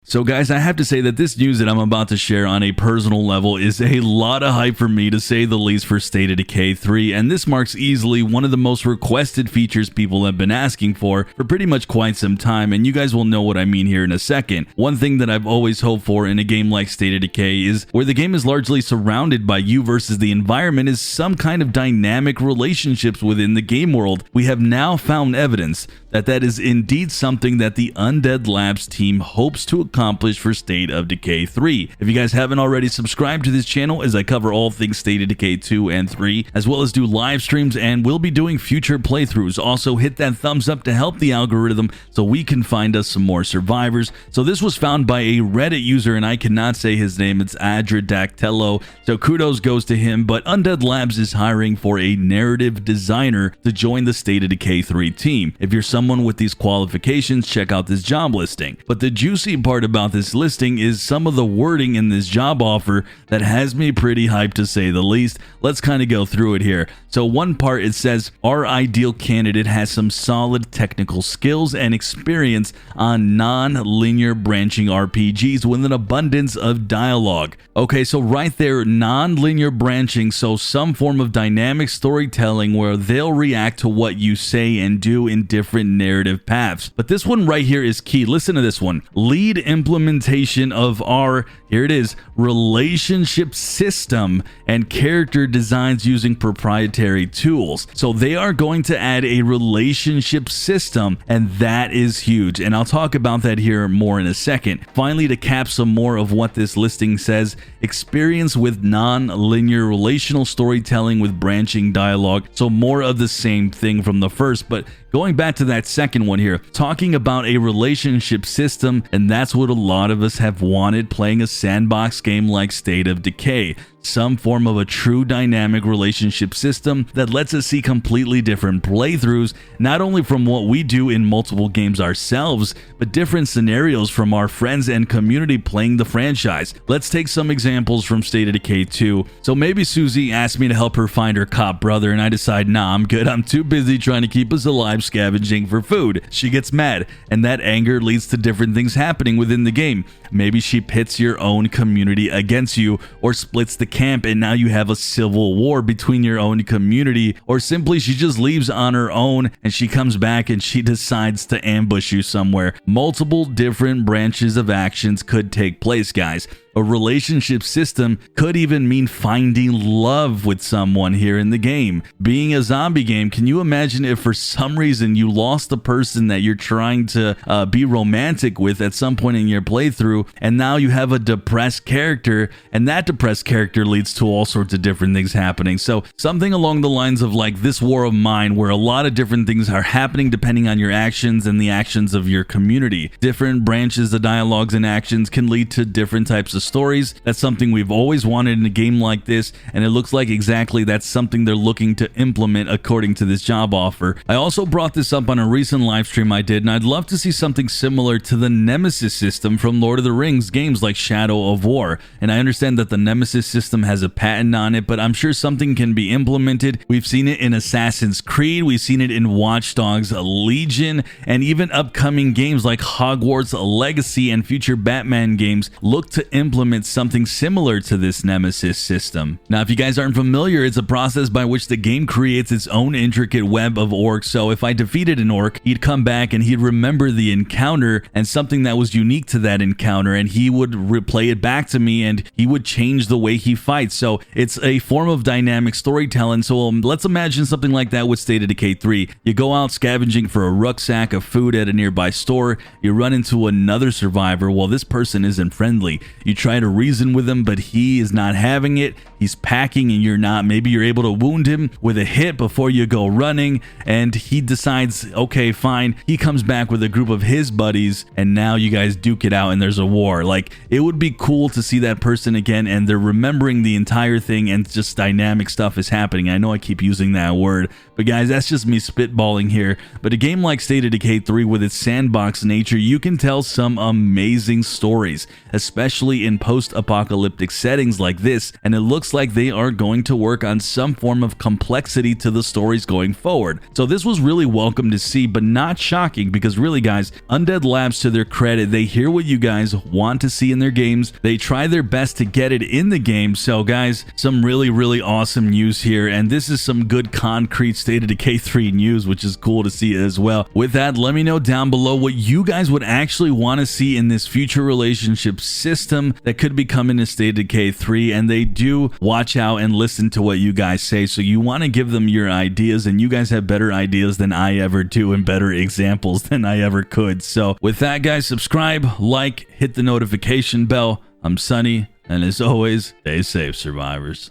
So guys, I have to say that this news that I'm about to share on a personal level is a lot of hype for me, to say the least, for State of Decay 3, and this marks easily one of the most requested features people have been asking for pretty much quite some time, and you guys will know what I mean here in a second. One thing that I've always hoped for in a game like State of Decay is where the game is largely surrounded by you versus the environment is some kind of dynamic relationships within the game world. We have now found evidence that that is indeed something that the Undead Labs team hopes to accomplish for State of Decay 3. If you guys haven't already subscribed to this channel, as I cover all things State of Decay 2 and 3, as well as do live streams and will be doing future playthroughs. Also hit that thumbs up to help the algorithm so we can find us some more survivors. So this was found by a Reddit user, and I cannot say his name, it's Adradactello, so kudos goes to him, but Undead Labs is hiring for a narrative designer to join the State of Decay 3 team. If you're someone with these qualifications, check out this job listing. But the juicy part about this listing is some of the wording in this job offer that has me pretty hyped, to say the least. Let's kind of go through it here. So one part, it says, our ideal candidate has some solid technical skills and experience on non-linear branching RPGs with an abundance of dialogue. Okay, so right there, non-linear branching, so some form of dynamic storytelling where they'll react to what you say and do in different narrative paths. But this one right here is key. Listen to this one. Lead implementation of our, here it is, relationship system and character designs using proprietary tools. So they are going to add a relationship system, and that is huge. And I'll talk about that here more in a second. Finally, to cap some more of what this listing says, experience with non-linear relational storytelling with branching dialogue. So more of the same thing from the first, but going back to that second one here, talking about a relationship system, and that's what a lot of us have wanted playing a sandbox game like State of Decay. Some form of a true dynamic relationship system that lets us see completely different playthroughs, not only from what we do in multiple games ourselves, but different scenarios from our friends and community playing the franchise. Let's take some examples from State of Decay 2. So maybe Susie asked me to help her find her cop brother, and I decide, nah, I'm good. I'm too busy trying to keep us alive scavenging for food. She gets mad, and that anger leads to different things happening within the game. Maybe she pits your own community against you, or splits the camp, and now you have a civil war between your own community, or simply she just leaves on her own and she comes back and she decides to ambush you somewhere. Multiple different branches of actions could take place, guys. A relationship system could even mean finding love with someone here in the game. Being a zombie game, can you imagine if for some reason you lost the person that you're trying to be romantic with at some point in your playthrough, and now you have a depressed character, and that depressed character leads to all sorts of different things happening. So something along the lines of like this war of mine, where a lot of different things are happening depending on your actions and the actions of your community. Different branches of dialogues and actions can lead to different types of stories. That's something we've always wanted in a game like this, and it looks like exactly that's something they're looking to implement according to this job offer. I also brought this up on a recent live stream I did, and I'd love to see something similar to the Nemesis system from Lord of the Rings games like Shadow of War. And I understand that the Nemesis system has a patent on it, but I'm sure something can be implemented. We've seen it in Assassin's Creed, we've seen it in Watch Dogs Legion, and even upcoming games like Hogwarts Legacy and future Batman games look to implement something similar to this Nemesis system. Now, if you guys aren't familiar, it's a process by which the game creates its own intricate web of orcs. So if I defeated an orc, he'd come back and he'd remember the encounter and something that was unique to that encounter, and he would replay it back to me, and he would change the way he fights. So it's a form of dynamic storytelling. So let's imagine something like that with State of Decay 3. You go out scavenging for a rucksack of food at a nearby store, you run into another survivor. Well, this person isn't friendly. You try to reason with him, but he is not having it. He's packing and you're not. Maybe you're able to wound him with a hit before you go running, and he decides, okay, fine. He comes back with a group of his buddies, and now you guys duke it out and there's a war. Like, it would be cool to see that person again, and they're remembering the entire thing, and just dynamic stuff is happening. I know I keep using that word, but guys, that's just me spitballing here. But a game like State of Decay 3 with its sandbox nature, you can tell some amazing stories, especially in post-apocalyptic settings like this, and it looks like they are going to work on some form of complexity to the stories going forward. So this was really welcome to see, but not shocking, because really guys, Undead Labs, to their credit, they hear what you guys want to see in their games. They try their best to get it in the game. So guys, some really awesome news here, and this is some good concrete State of Decay 3 news, which is cool to see as well. With that, let me know down below what you guys would actually want to see in this future relationship system that could be coming to State of Decay 3, and they do watch out and listen to what you guys say, so you want to give them your ideas, and you guys have better ideas than I ever do and better examples than I ever could. So with that guys, subscribe, like, hit the notification bell. I'm Sunny, and as always, stay safe, survivors.